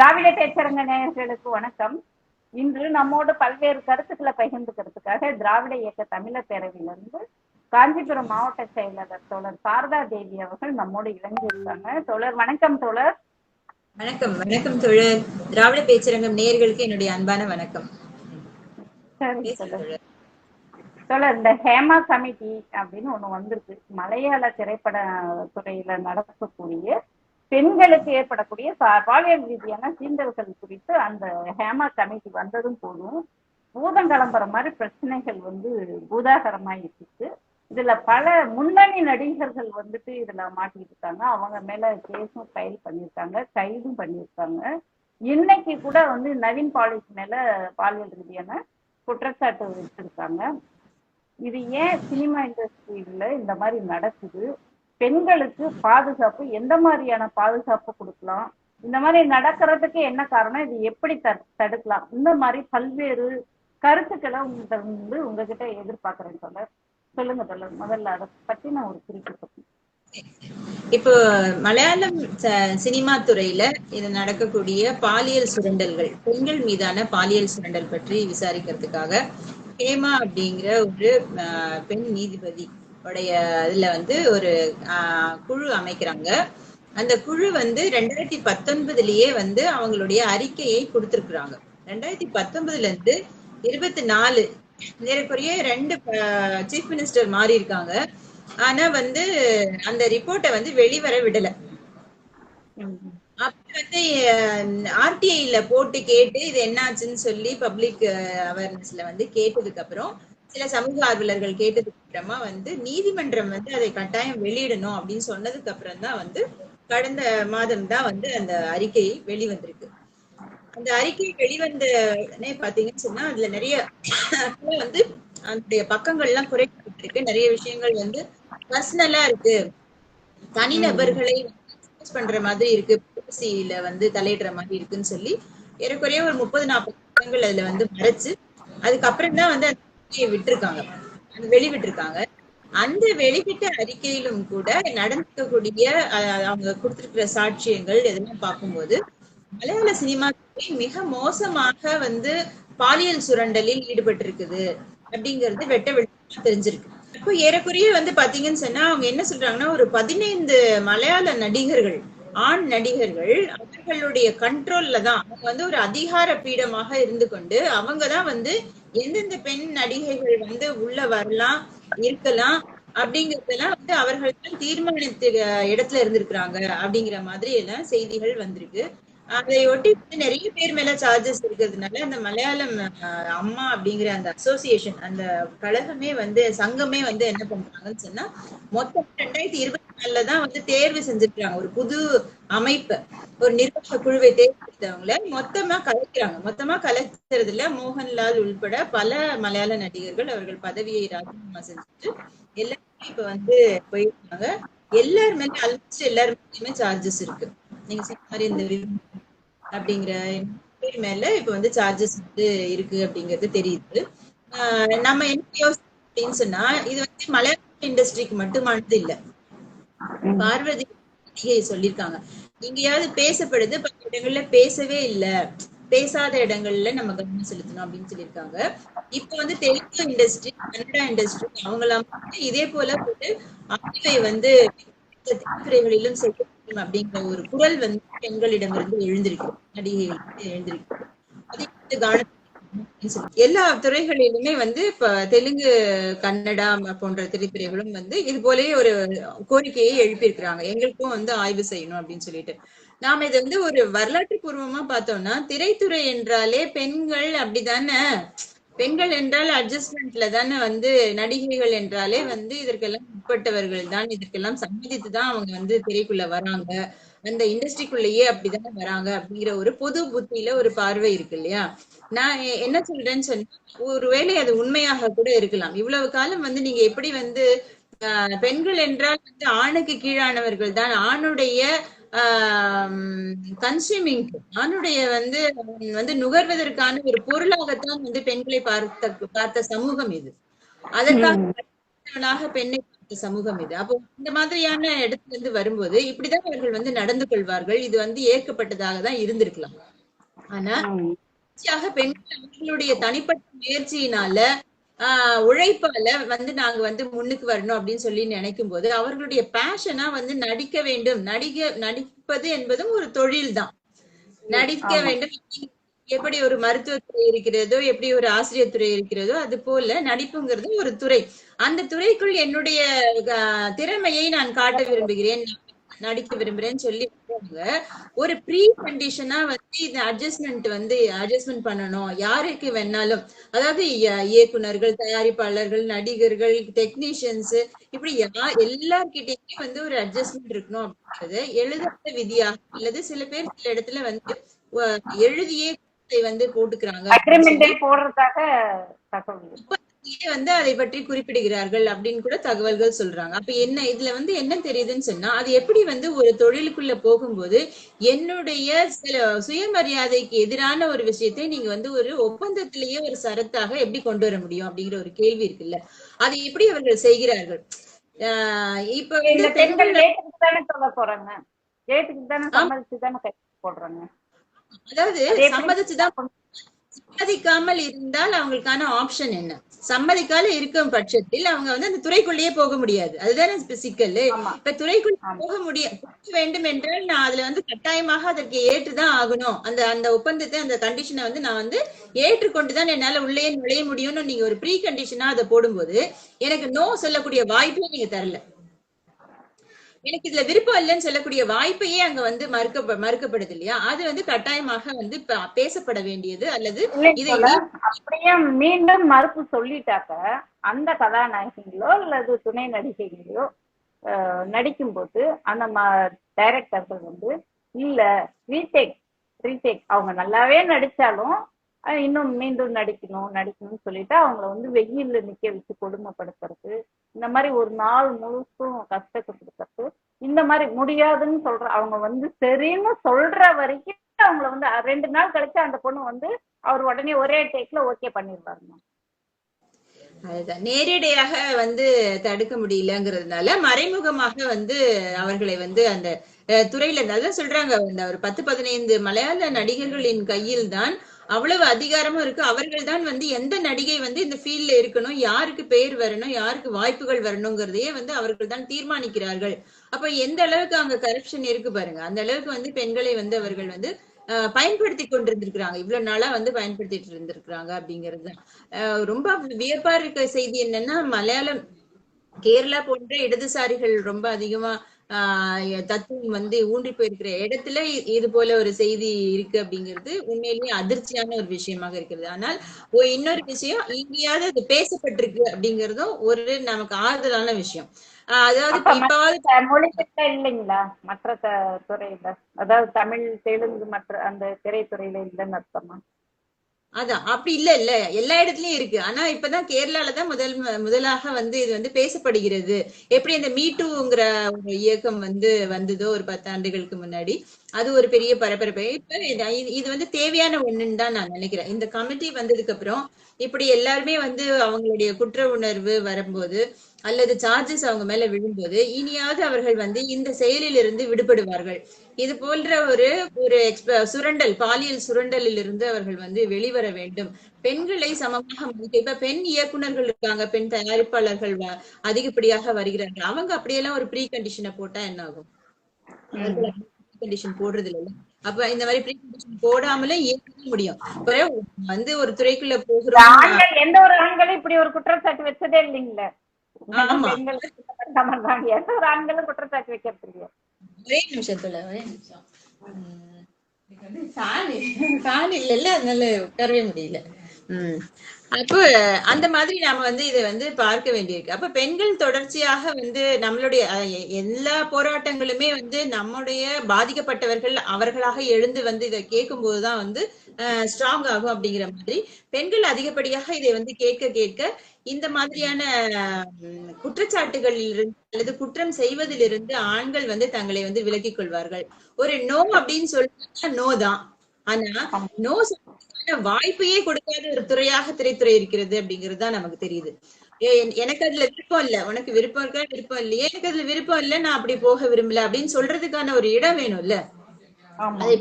திராவிட பேச்சரங்க நேயர்களுக்கு வணக்கம். இன்று நம்மோடு பல்வேறு கருத்துக்களை பகிர்ந்துக்கிறதுக்காக திராவிட இயக்க தமிழர் பேரவையிலிருந்து காஞ்சிபுரம் மாவட்ட செயலாளர் தோழர் சாரதா தேவி அவர்கள் நம்மோடு இணைஞ்சிருக்காங்க. தோழர் வணக்கம். தோழர் வணக்கம். வணக்கம் தோழர். திராவிட பேச்சரங்கம் நேயர்களுக்கு என்னுடைய அன்பான வணக்கம். சரி தோழர், இந்த ஹேமா கமிட்டி அப்படின்னு ஒண்ணு வந்திருக்கு. மலையாள திரைப்பட துறையில நடக்கக்கூடிய பெண்களுக்கு ஏற்படக்கூடிய பாலியல் ரீதியான சீண்டல்கள் குறித்து அந்த ஹேமா கமிட்டி வந்ததும் போதும் பூதங்கலம்புற மாதிரி பிரச்சனைகள் பூதாகரமாயிருக்கு. இதுல பல முன்னணி நடிகர்கள் இதுல மாட்டிட்டு இருக்காங்க. அவங்க மேல கேஸும் ஃபைல் பண்ணியிருக்காங்க, கைதும் பண்ணியிருக்காங்க. இன்னைக்கு கூட நவீன் பாலிஷ் மேல பாலியல் ரீதியான குற்றச்சாட்டு வச்சிருக்காங்க. இது ஏன் சினிமா இண்டஸ்ட்ரியில இந்த மாதிரி நடக்குது? பெண்களுக்கு பாதுகாப்பு எந்த மாதிரியான பாதுகாப்பு கொடுக்கலாம்? இந்த மாதிரி நடக்கிறதுக்கு என்ன காரணம்? இது எப்படி தடுக்கலாம்? இந்த மாதிரி பல்வேறு கருத்துக்களை உங்ககிட்ட எதிர்பார்க்கிறேன் தோழர். சொல்லுங்க தோழர். முதல்ல அதை பத்தி நான் ஒரு குறிப்பு. இப்போ மலையாளம் சினிமா துறையில இது நடக்கக்கூடிய பாலியல் சுரண்டல்கள், பெண்கள் மீதான பாலியல் சுரண்டல் பற்றி விசாரிக்கிறதுக்காக ஹேமா அப்படிங்கிற ஒரு பெண் நீதிபதி உடைய இதுல ஒரு குழு அமைக்கிறாங்க. அந்த குழு 2019லயே அவங்களுடைய அறிக்கையை கொடுத்திருக்கிறாங்க. 2019ல இருந்து 24 ஏறக்குறைய 2 சீஃப் மினிஸ்டர் மாறி இருக்காங்க. ஆனா அந்த ரிப்போர்ட்டை வெளிவர விடல. அப்ப ஆர்டிஐல போட்டு கேட்டு இது என்னாச்சுன்னு சொல்லி பப்ளிக் அவேர்னஸ்ல கேட்டதுக்கு அப்புறம், சில சமூக ஆர்வலர்கள் கேட்டதுக்கு அப்புறமா நீதிமன்றம் அதை கட்டாயம் வெளியிடணும் அப்படின்னு சொன்னதுக்கு அப்புறம் தான் கடந்த மாதம் தான் அந்த அறிக்கை வெளிவந்திருக்கு. அந்த அறிக்கை வெளிவந்த பாத்தீங்கன்னு சொன்னா அதுல நிறைய அந்த பக்கங்கள்லாம் குறைக்கப்பட்டிருக்கு. நிறைய விஷயங்கள் பர்சனலா இருக்கு, தனிநபர்களை பண்ற மாதிரி இருக்கு, பாலிசியில தலையிடுற மாதிரி இருக்குன்னு சொல்லி ஏறக்குறைய ஒரு 30-40 பக்கங்கள் அதுல மறைச்சு அதுக்கப்புறம் தான் விட்டுருக்காங்க, வெளிவிட்டிருக்காங்க. அந்த வெளிவிட்ட அறிக்கையிலும் கூட நடந்துக்கக்கூடிய அவங்க கொடுத்திருக்கிற சாட்சியங்கள் எதெல்லாம் பார்க்கும்போது மலையாள சினிமா மிக மோசமாக பாலியல் சுரண்டலில் ஈடுபட்டு இருக்குது அப்படிங்கிறது வெட்ட வெளிச்சமா தெரிஞ்சிருக்கு. இப்போ ஏறக்குறைய பாத்தீங்கன்னு சொன்னா அவங்க என்ன சொல்றாங்கன்னா, ஒரு 15 மலையாள நடிகர்கள், ஆண் நடிகர்கள் அவர்களுடைய கண்ட்ரோல்ல தான் அவங்க ஒரு அதிகார பீடமாக இருந்து கொண்டு அவங்கதான் எந்தெந்த பெண் நடிகைகள் உள்ள வரலாம், இருக்கலாம் அப்படிங்கறதெல்லாம் அவர்கள் தான் தீர்மானித்த இடத்துல இருந்திருக்கிறாங்க அப்படிங்கிற மாதிரி எல்லாம் செய்திகள் வந்திருக்கு. அதை ஒட்டி நிறைய பேர் மேல சார்ஜஸ் இருக்கிறதுனால அந்த மலையாளம் அம்மா அப்படிங்கிற அந்த அசோசியேஷன், அந்த கழகமே சங்கமே என்ன பண்றாங்கன்னு சொன்னா, மொத்தம் 2024 தான் தேர்வு செஞ்சிருக்காங்க. ஒரு புது அமைப்பு, ஒரு நிர்வாக குழுவை தேர்ந்தெடுத்தவங்கள மொத்தமா கலைக்கிறாங்க. மொத்தமா கலைக்கிறதுல மோகன்லால் உள்பட பல மலையாள நடிகர்கள் அவர்கள் பதவியை ராஜினாமா செஞ்சுட்டு எல்லாருமே இப்ப போயிருக்காங்க. எல்லாருமே ஆல்மோஸ்ட் எல்லாருமே சார்ஜஸ் இருக்கு. நீங்க சொன்ன மாதிரி இந்த அப்படிங்கிற பேர் மேல இப்ப சார்ஜஸ் இருக்கு அப்படிங்கிறது தெரியுது. நம்ம என்ன யோசிச்சோம் அப்படின்னு சொன்னா, இது மலையாள இண்டஸ்ட்ரிக்கு மட்டுமானது இல்ல. பார்வதி சொல்லியிருக்காங்க, எங்கேயாவது பேசப்படுது, பல இடங்கள்ல பேசவே இல்ல, பேசாத இடங்கள்ல நம்ம கவனம் செலுத்தணும் அப்படின்னு சொல்லியிருக்காங்க. இப்ப தெலுங்கு இண்டஸ்ட்ரி, கன்னடா இண்டஸ்ட்ரி அவங்களாம் இதே போல ஆய்வை திரைத்துறைகளிலும் செய்ய அப்படிங்கிற ஒரு குரல் பெண்களிடமிருந்து எழுந்திருக்கு, நடிகைகள் எழுந்திருக்கு. அதை கவனம் எல்லா துறைகளிலுமே இப்ப தெலுங்கு, கன்னடா போன்ற திரைத்துறைகளும் இது போலயே ஒரு கோரிக்கையை எழுப்பியிருக்கிறாங்க, எங்களுக்கும் ஆய்வு செய்யணும் அப்படின்னு சொல்லிட்டு. நாம இது ஒரு வரலாற்று பூர்வமா பார்த்தோம்னா, திரைத்துறை என்றாலே பெண்கள் அப்படித்தானே, பெண்கள் என்றால் அட்ஜஸ்ட்மெண்ட்ல தானே, நடிகைகள் என்றாலே இதற்கெல்லாம் உட்பட்டவர்கள் தான், இதற்கெல்லாம் சம்மதித்துதான் அவங்க திரைக்குள்ள வராங்க, அந்த இண்டஸ்ட்ரிக்குள்ளேயே அப்படிதானே வராங்க அப்படிங்கிற ஒரு பொது புத்தியில ஒரு பார்வை இருக்கு இல்லையா? நான் என்ன சொல்றேன்னு சொன்னா, ஒருவேளை அது உண்மையாக கூட இருக்கலாம். இவ்வளவு காலம் நீங்க எப்படி பெண்கள் என்றால் ஆணுக்கு கீழானவர்கள் தான், ஆணுடைய கன்சியூமிங், ஆணுடைய நுகர்வதற்கான ஒரு பொருளாகத்தான் பெண்களை பார்த்த சமூகம் இது. அதற்காக பெண்ணை பார்த்த சமூகம் இது. அப்போ இந்த மாதிரியான இடத்துல இருந்து வரும்போது இப்படிதான் அவர்கள் நடந்து கொள்வார்கள். இது ஏற்கப்பட்டதாக தான் இருந்திருக்கலாம். ஆனா பெண்கள் அவர்களுடைய தனிப்பட்ட முயற்சியினால உழைப்பால வந்து நாங்க வந்து முன்னுக்கு வரணும் அப்படின்னு சொல்லி நினைக்கும் போது அவர்களுடைய பேஷனா வந்து நடிக்க வேண்டும், நடிப்பது என்பதும் ஒரு தொழில் தான். நடிக்க வேண்டும். எப்படி ஒரு மருத்துவத்துறை இருக்கிறதோ, எப்படி ஒரு ஆசிரியர் துறை இருக்கிறதோ, அது போல நடிப்புங்கிறது ஒரு துறை. அந்த துறைக்குள் என்னுடைய திறமையை நான் காட்ட விரும்புகிறேன், நடிக்க விரும்புறேன்னு சொல்லி ஒரு ப்ரீ கண்டிஷனா வந்து இந்த அட்ஜஸ்ட்மெண்ட் பண்ணணும். யாருக்கு வேணாலும், அதாவது இயக்குனர்கள், தயாரிப்பாளர்கள், நடிகர்கள், டெக்னீஷியன்ஸ், இப்படி எல்லார்கிட்டயுமே வந்து ஒரு அட்ஜஸ்ட்மெண்ட் இருக்கணும் அப்படிங்கறது எழுதாத விதியாக, அல்லது சில பேர் சில இடத்துல வந்து எழுதியே வந்து போட்டுக்கிறாங்க, போடுறதாக வந்து அதை பற்றி குறிப்பிடுகிறார்கள் அப்படின்னு கூட தகவல்கள் சொல்றாங்க. அப்ப என்ன இதுல வந்து என்ன தெரியுதுன்னு சொன்னா, அது எப்படி வந்து ஒரு தொழிலுக்குள்ள போகும்போது என்னுடைய சில சுயமரியாதைக்கு எதிரான ஒரு விஷயத்தை நீங்க வந்து ஒரு ஒப்பந்தத்திலேயே ஒரு சரத்தாக எப்படி கொண்டு வர முடியும் அப்படிங்கிற ஒரு கேள்வி இருக்குல்ல, அதை எப்படி அவர்கள் செய்கிறார்கள்? இப்ப வந்து பெண்கள் தானே சொல்ல போறாங்க, கேட்டுக்கு தானே சம்மதிச்சு தானே போடுறாங்க. அதாவது சம்மதிச்சுதான், சம்மதிக்காமல் இருந்தால் அவங்களுக்கான ஆப்ஷன் என்ன? சம்மதிக்கால இருக்கும் பட்சத்தில் அவங்க வந்து அந்த துறைக்குள்ளேயே போக முடியாது. அதுதானே சிக்கல். இப்ப துறைக்குள்ள போக வேண்டும் என்றால் நான் அதுல வந்து கட்டாயமாக அதற்கு ஏற்றுதான் ஆகணும். அந்த ஒப்பந்தத்தை, அந்த கண்டிஷனை வந்து நான் வந்து ஏற்றுக்கொண்டுதான் என்னால உள்ளே நுழைய முடியும்னு நீங்க ஒரு ப்ரீ கண்டிஷனா அதை போடும்போது எனக்கு நோ சொல்லக்கூடிய வாய்ப்பே நீங்க தரல. எனக்கு இதுல விருப்பம் இல்லைன்னு சொல்லக்கூடிய வாய்ப்பையே அங்க வந்து மறுக்கப்படுது இல்லையா? அது வந்து கட்டாயமாக வந்து பேசப்பட வேண்டியது. அல்லது இதை அப்படியே மீண்டும் மறுப்பு சொல்லிட்டாக்க அந்த கதாநாயகிகளோ அல்லது துணை நடிகைகளோ நடிக்கும் போது அந்த டைரக்டர்கள் வந்து இல்ல ரீடேக் அவங்க நல்லாவே நடிச்சாலும் இன்னும் மீண்டும் நடிக்கணும்னு சொல்லிட்டு அவங்கள வந்து வெயில்ல நிக்க வச்சு கொடுமைப்படுத்துறது, இந்த மாதிரி ஒரு நாள் முழுசும் கஷ்டப்படுத்துறது, இந்த மாதிரி முடியாதுன்னு சொல்ற அவங்க வந்து சரின்னு சொல்ற வரைக்கும் அவங்கள வந்து 2 நாள் கழிச்சு அந்த பொண்ணு வந்து அவர் உடனே ஒரே டேக்ல ஓகே பண்ணிடுவாருங்க. அதுதான் நேரடியாக வந்து தடுக்க முடியலங்கிறதுனால மறைமுகமாக வந்து அவர்களை வந்து அந்த துறையில அதான் சொல்றாங்க, இந்த ஒரு 10-15 மலையாள நடிகர்களின் கையில் தான் அவ்வளவு அதிகாரமும் இருக்கு. அவர்கள் தான் வந்து எந்த நடிகை வந்து இந்த ஃபீல்ட்ல இருக்கணும், யாருக்கு பெயர் வரணும், யாருக்கு வாய்ப்புகள் வரணுங்கிறதையே வந்து அவர்கள் தான் தீர்மானிக்கிறார்கள். அப்ப எந்த அளவுக்கு அங்க கரப்ஷன் இருக்கு பாருங்க. அந்த அளவுக்கு வந்து பெண்களை வந்து அவர்கள் வந்து பயன்படுத்தி கொண்டிருந்திருக்கிறாங்க, இவ்வளவு நாளா வந்து பயன்படுத்திட்டு இருந்திருக்கிறாங்க அப்படிங்கிறது. ரொம்ப வியப்பா இருக்க செய்தி என்னன்னா, மலையாளம், கேரளா போன்ற இடதுசாரிகள் ரொம்ப அதிகமா தத்துவம் வந்து ஊன்றி போயிருக்கிற இடத்துல இது போல ஒரு செய்தி இருக்கு அப்படிங்கிறது உண்மையிலேயே அதிர்ச்சியான ஒரு விஷயமாக இருக்கிறது. ஆனால் இன்னொரு விஷயம், இங்கேயாவது அது பேசப்பட்டிருக்கு அப்படிங்கிறதும் ஒரு நமக்கு ஆறுதலான விஷயம். அதாவது மொழிபெயர்ப்பு இல்லைங்களா மற்ற துறையில, அதாவது தமிழ், தெலுங்கு, மற்ற அந்த திரைத்துறையில இல்லைன்னு அர்த்தமா? அதான் அப்படி இல்ல எல்லா இடத்துலயும் இருக்கு. ஆனா இப்பதான் கேரளாலதான் முதலாக வந்து இது வந்து பேசப்படுகிறது. எப்படி அந்த மீட்டூங்கிற ஒரு இயக்கம் வந்து வந்ததோ ஒரு 10 ஆண்டுகளுக்கு முன்னாடி, அது ஒரு பெரிய பரபரப்பு. இப்ப இது வந்து தேவையான ஒண்ணுன்னு தான் நான் நினைக்கிறேன். இந்த கமிட்டி வந்ததுக்கு அப்புறம் இப்படி எல்லாருமே வந்து அவங்களுடைய குற்ற உணர்வு வரும்போது அல்லது சார்ஜஸ் அவங்க மேல விழும்போது இனியாவது அவர்கள் வந்து இந்த செயலில் இருந்து விடுபடுவார்கள். இது போன்ற ஒரு சுரண்டல், பாலியல் சுரண்டலில் இருந்து அவர்கள் வந்து வெளிவர வேண்டும். பெண்களை சமமாக இப்ப பெண் இயக்குனர்கள் இருக்காங்க, பெண் தயாரிப்பாளர்கள் அதிகப்படியாக வருகிறார்கள். அவங்க அப்படியெல்லாம் ஒரு ப்ரீ கண்டிஷனை போட்டா என்ன ஆகும்? கண்டிஷன் போடுறது இல்ல. அப்ப இந்த மாதிரி ப்ரீ கண்டிஷன் போடாமலே இயக்க முடியும். வந்து ஒரு துறைக்குள்ள போகிறோம், எந்த ஒரு ஆண்களும் இப்படி ஒரு குற்றச்சாட்டு வச்சதே இல்லைங்களே. எந்த ஒரு ஆண்களும் குற்றச்சாட்டு வைக்கிறது இல்லையா? ஒரே நிமிஷத்துல இல்ல, அதனால உட்காரவே முடியல. அப்போ அந்த மாதிரி நாம வந்து இதை வந்து பார்க்க வேண்டியிருக்கு. அப்ப பெண்கள் தொடர்ச்சியாக வந்து நம்மளுடைய எல்லா போராட்டங்களுமே வந்து நம்முடைய பாதிக்கப்பட்டவர்கள் அவர்களாக எழுந்து வந்து இதை கேட்கும் போதுதான் வந்து ஸ்ட்ராங் ஆகும் அப்படிங்கிற மாதிரி பெண்கள் அதிகப்படியாக இதை வந்து கேட்க இந்த மாதிரியான குற்றச்சாட்டுகளில் இருந்து அல்லது குற்றம் செய்வதிலிருந்து ஆண்கள் வந்து தங்களை வந்து விலக்கிக் கொள்வார்கள். ஒரு நோ அப்படின்னு சொல்லிட்டா நோ தான். ஆனா நோ வாய்ப்பையே கொடுக்காத ஒரு துறையாக திரைத்துறை இருக்கிறது அப்படிங்கிறது தான் நமக்கு தெரியுது. எனக்கு அதுல விருப்பம் இல்ல, உனக்கு விருப்பம் இருக்கா, விருப்பம் இல்லையே, எனக்கு அதுல விருப்பம் இல்ல, நான் அப்படி போக விரும்பல அப்படின்னு சொல்றதுக்கான ஒரு இடம் வேணும்ல. அதை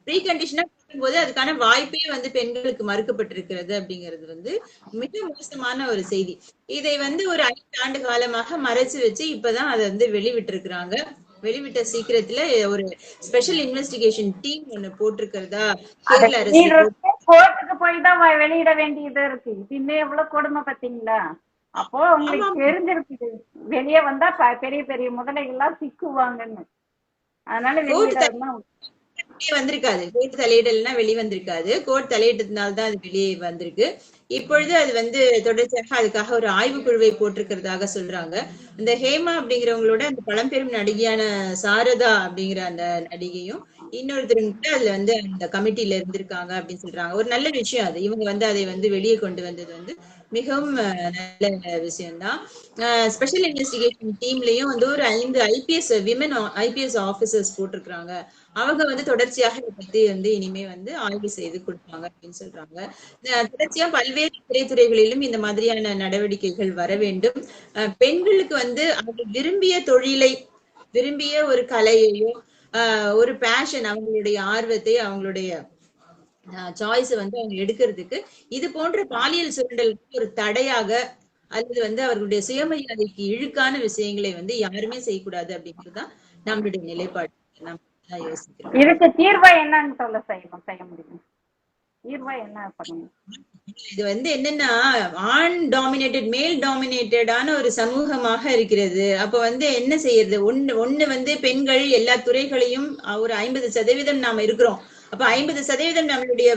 ப்ரீ கண்டிஷனா போது அதுக்கான வாய்ப்பே வந்து பெண்களுக்கு மறுக்கப்பட்டிருக்கிறது அப்படிங்கிறது வந்து மிக மோசமான ஒரு செய்தி. இதை வந்து ஒரு 5 ஆண்டு காலமாக மறைச்சு வச்சு இப்பதான் அதை வந்து வெளிவிட்டு இருக்கிறாங்க. வெளிவிட்ட சீக்கிரத்துல ஒரு ஸ்பெஷல் இன்வெஸ்டிகேஷன் டீம் ஒண்ணு போட்டிருக்கிறதா கேரள அரசு கோர்ட்டுக்கு போய் தான் வெளியிட வேண்டியது இருக்கு. இது இன்னும் எவ்வளவு கொடுமை பாத்தீங்களா? அப்போ உங்களுக்கு தெரிஞ்சிருக்கு வெளியே வந்தா பெரிய பெரிய முதலைகள் எல்லாம் சிக்குவாங்கன்னு. அதனால வெளியிடதான் வந்திருக்காது. கோர்ட் தலையிடல்னா வெளிவந்திருக்காது. கோர்ட் தலையிட்டதுனால்தான் அது வெளியே வந்திருக்கு. இப்பொழுது அது வந்து தொடர்ச்சியாக அதுக்காக ஒரு ஆய்வுக்குழுவை போட்டிருக்கிறதாக சொல்றாங்க. இந்த ஹேமா அப்படிங்கிறவங்களோட அந்த பழம்பெரும் நடிகையான சாரதா அப்படிங்கிற அந்த நடிகையும் இன்னொருத்தரும் கூட அதுல வந்து அந்த கமிட்டில இருந்திருக்காங்க அப்படின்னு சொல்றாங்க. ஒரு நல்ல விஷயம் அது. இவங்க வந்து அதை வந்து வெளியே கொண்டு வந்தது வந்து மிகவும் நல்ல விஷயம்தான். ஸ்பெஷல் இன்வெஸ்டிகேஷன் டீம்லயும் வந்து ஒரு 5 ஐபிஎஸ் விமன் ஐபிஎஸ் ஆபீசர்ஸ் போட்டிருக்கிறாங்க. அவங்க வந்து தொடர்ச்சியாக இதை பத்தி வந்து இனிமே வந்து ஆய்வு செய்து கொடுப்பாங்க அப்படின்னு சொல்றாங்க. தொடர்ச்சியா பல்வேறு திரைத்துறைகளிலும் இந்த மாதிரியான நடவடிக்கைகள் வர வேண்டும். பெண்களுக்கு வந்து அவங்க விரும்பிய தொழிலை, விரும்பிய ஒரு கலையையோ, ஒரு பேஷன், அவங்களுடைய ஆர்வத்தை, அவங்களுடைய சாய்ஸ் வந்து அவங்க எடுக்கிறதுக்கு இது போன்ற பாலியல் சுரண்டலுக்கு ஒரு தடையாக அல்லது வந்து அவர்களுடைய சுயமரியாதைக்கு இழுக்கான விஷயங்களை வந்து யாருமே செய்யக்கூடாது அப்படிங்கிறதுதான் நம்மளுடைய நிலைப்பாடு. யோசிக்கிறோம். இதுக்கு தீர்வா என்னன்னு செய்ய முடியும்? தீர்வா என்ன பண்ணணும்? இது வந்து என்னன்னா ஆண் டாமினேட்டட் மேல் டாமினேட்டடான ஒரு சமூகமாக இருக்கிறது. அப்ப வந்து என்ன செய்யறது? ஒண்ணு வந்து பெண்கள் எல்லா துறைகளையும் ஒரு 50% நாம இருக்கிறோம். அப்ப 50% நம்மளுடைய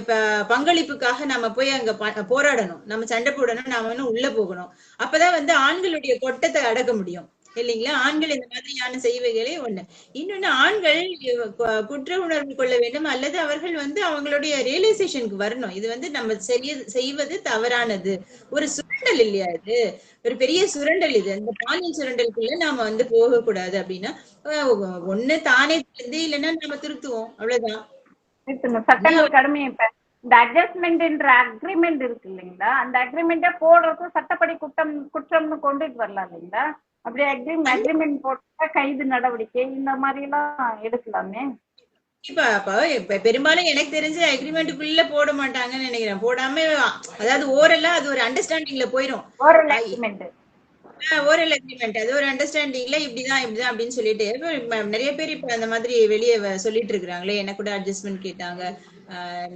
பங்களிப்புக்காக நாம போய் அங்க போராடணும், நம்ம சண்டை போடணும், நாம உள்ள போகணும். அப்பதான் வந்து ஆண்களுடைய கொட்டத்தை அடக்க முடியும் இல்லைங்களா? ஆண்கள் இந்த மாதிரியான செய்வைகளே ஒண்ணு. இன்னொன்னு, ஆண்கள் குற்ற உணர்வு கொள்ள வேண்டும் அல்லது அவர்கள் வந்து அவங்களுடைய ரியலைசேஷனுக்கு வரணும். இது வந்து நம்ம செய்வது தவறானது. ஒரு சுரண்டல் இல்லையா இது? ஒரு பெரிய சுரண்டல் இது. அந்த பாலியல் சுரண்டலுக்குள்ள நாம வந்து போகக்கூடாது அப்படின்னா ஒண்ணு தானே தெரிந்து இல்லைன்னா நம்ம திருத்துவோம், அவ்வளவுதான். சட்டங்கள் கடுமையை இந்த அட்ஜஸ்ட்மெண்ட் அக்ரிமெண்ட் இருக்கு இல்லைங்களா? அந்த அக்ரிமெண்ட்டை போடுறது சட்டப்படி குற்றம்னு கொண்டுட்டு வரலாம் இல்லைங்களா? அப்படி அக்ரிமெண்ட் போட்டா கைது நடவடிக்கை இந்த மாதிரி எல்லாம் எடுக்கலாமே. இப்ப பெரும்பாலும் எனக்கு தெரிஞ்ச அக்ரிமெண்ட்டுக்குள்ள போட மாட்டாங்கன்னு நினைக்கிறேன். போடாம அதாவது ஓரலா அது ஒரு அண்டர்ஸ்டாண்டிங்ல போயிடும். ஓரல் அக்ரிமெண்ட் அது ஒரு அண்டர்ஸ்டாண்டிங்ல இப்படிதான் அப்படின்னு சொல்லிட்டு நிறைய பேர் இப்ப அந்த மாதிரி வெளியே சொல்லிட்டு இருக்கிறாங்களே. என்ன கூட அட்ஜஸ்ட்மெண்ட் கேட்டாங்க.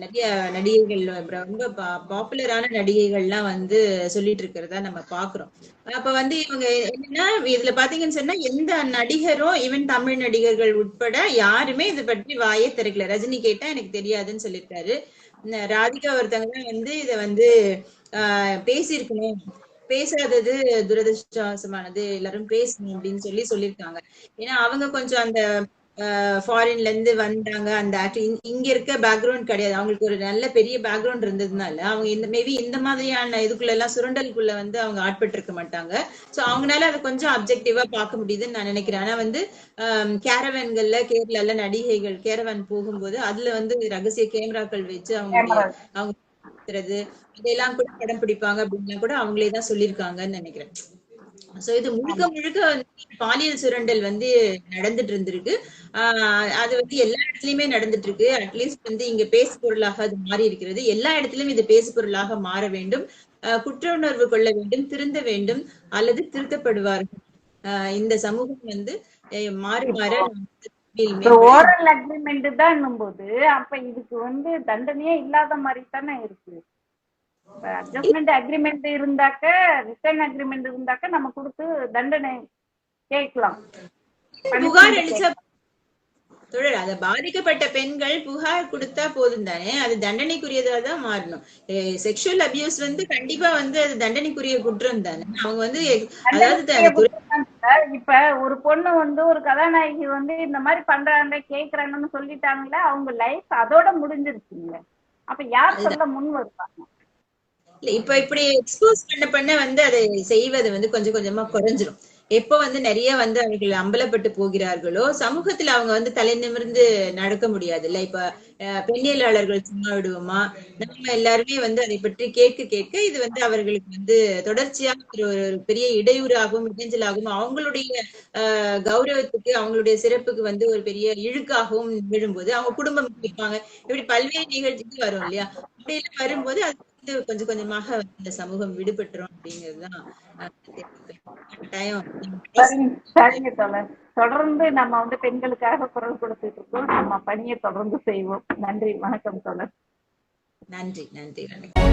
நிறைய நடிகைகள், ரொம்ப பாப்புலரான நடிகைகள்லாம் வந்து சொல்லிட்டு இருக்கிறதா நம்ம பாக்குறோம். அப்ப வந்து இவங்க என்னன்னா இதுல பாத்தீங்கன்னு சொன்னா எந்த நடிகரும் ஈவன் தமிழ் நடிகர்கள் உட்பட யாருமே இதை பற்றி வாயே திறக்கல. ரஜினி கேட்டா எனக்கு தெரியாதுன்னு சொல்லியிருக்காரு. ராதிகா ஒருத்தவங்க வந்து இத வந்து பேசியிருக்கணும், பேசாதது துரதிருஷ்டவசமானது, எல்லாரும் பேசணும் அப்படின்னு சொல்லியிருக்காங்க. ஏன்னா அவங்க கொஞ்சம் அந்த ஃபாரின்ல இருந்து வந்தாங்க. அந்த ஆக்டிங் இங்க இருக்க பேக்ரவுண்ட் கிடையாது. அவங்களுக்கு ஒரு நல்ல பெரிய பேக்ரவுண்ட் இருந்ததுனால அவங்க மேபி இந்த மாதிரியான இதுக்குள்ள எல்லாம் சுரண்டலுக்குள்ள வந்து அவங்க ஆட்பட்டு இருக்க மாட்டாங்க. சோ அவங்களால அதை கொஞ்சம் அப்ஜெக்டிவா பார்க்க முடியுதுன்னு நான் நினைக்கிறேன். ஆனா வந்து கேரவன்கள்ல கேரளால நடிகைகள் கேரவான் போகும்போது அதுல வந்து ரகசிய கேமராக்கள் வச்சு அவங்க இதெல்லாம் கூட படம் பிடிப்பாங்க அப்படின்னு கூட அவங்களே தான் சொல்லியிருக்காங்கன்னு நினைக்கிறேன். சோ இது முழுக்க பாலியல் சுரண்டல் வந்து நடந்துட்டு இருந்திருக்கு. அது வந்து எல்லா இடத்துலயுமே நடந்துட்டு இருக்கு. அட்லீஸ்ட் வந்து இங்க பேசு பொருளாக அது மாறி இருக்கிறது. எல்லா இடத்திலும் இது பேசு பொருளாக மாற வேண்டும். குற்ற உணர்வு கொள்ள வேண்டும், திருந்த வேண்டும் அல்லது திருத்தப்படுவார்கள். இந்த சமூகம் வந்து மாற ஓரல் அக்ரிமெண்ட் தான் போது அப்ப இதுக்கு வந்து தண்டனையே இல்லாத மாதிரி தானே இருக்கு. அட்ஜஸ்ட்மெண்ட் அக்ரிமெண்ட் இருந்தாக்க, ரிட்டர்ன் அக்ரிமெண்ட் இருந்தாக்க நம்ம கொடுத்து தண்டனை கேட்கலாம். புகார் அளிச்சா அத பாதிக்கப்பட்ட பெண்கள் புகார் கொடுத்தா போதும் தானே, அது தண்டனைக்குரியதான் மாறணும். செக்ஷுவல் அபியூஸ் வந்து கண்டிப்பா வந்து அது தண்டனைக்குரிய குற்றம் தானே. அவங்க வந்து அதாவது இப்ப ஒரு பொண்ணு வந்து ஒரு கதாநாயகி வந்து இந்த மாதிரி பண்றாங்க கேக்குறாங்கன்னு சொல்லிட்டாங்கல்ல, அவங்க லைஃப் அதோட முடிஞ்சிருச்சுங்க. அப்ப யார் சொல்ல முன் வருவாங்க? இப்ப இப்படி எக்ஸ்போஸ் பண்ண வந்து அதை செய்வது வந்து கொஞ்சம் கொஞ்சமா குறைஞ்சிரும். எப்ப வந்து நிறைய வந்து அவர்கள் அம்பலப்பட்டு போகிறார்களோ சமூகத்துல அவங்க வந்து தலை நிமிர்ந்து நடக்க முடியாது இல்ல. இப்ப பெண்ணியலாளர்கள் சும்மா விடுவோமா? நம்ம எல்லாருமே வந்து அதை பற்றி கேட்க கேட்க இது வந்து அவர்களுக்கு வந்து தொடர்ச்சியா ஒரு பெரிய இடையூறாகவும் இடைஞ்சலாகவும் அவங்களுடைய கௌரவத்துக்கு அவங்களுடைய சிறப்புக்கு வந்து ஒரு பெரிய இழுக்காகவும் விழும்போது அவங்க குடும்பம் இருப்பாங்க. இப்படி பல்வேறு நிகழ்ச்சிக்கு வரும் இல்லையா? அப்படி எல்லாம் வரும்போது அது வந்து கொஞ்சம் கொஞ்சமாக வந்து இந்த சமூகம் விடுபட்டுரும் அப்படிங்கிறதுதான் கட்டாயம். சரிங்க தோழர். தொடர்ந்து நம்ம வந்து பெண்களுக்காக குரல் கொடுத்துட்டு இருக்கோம். நம்ம பணியை தொடர்ந்து செய்வோம். நன்றி, வணக்கம் தோழர். நன்றி, நன்றி, வணக்கம்.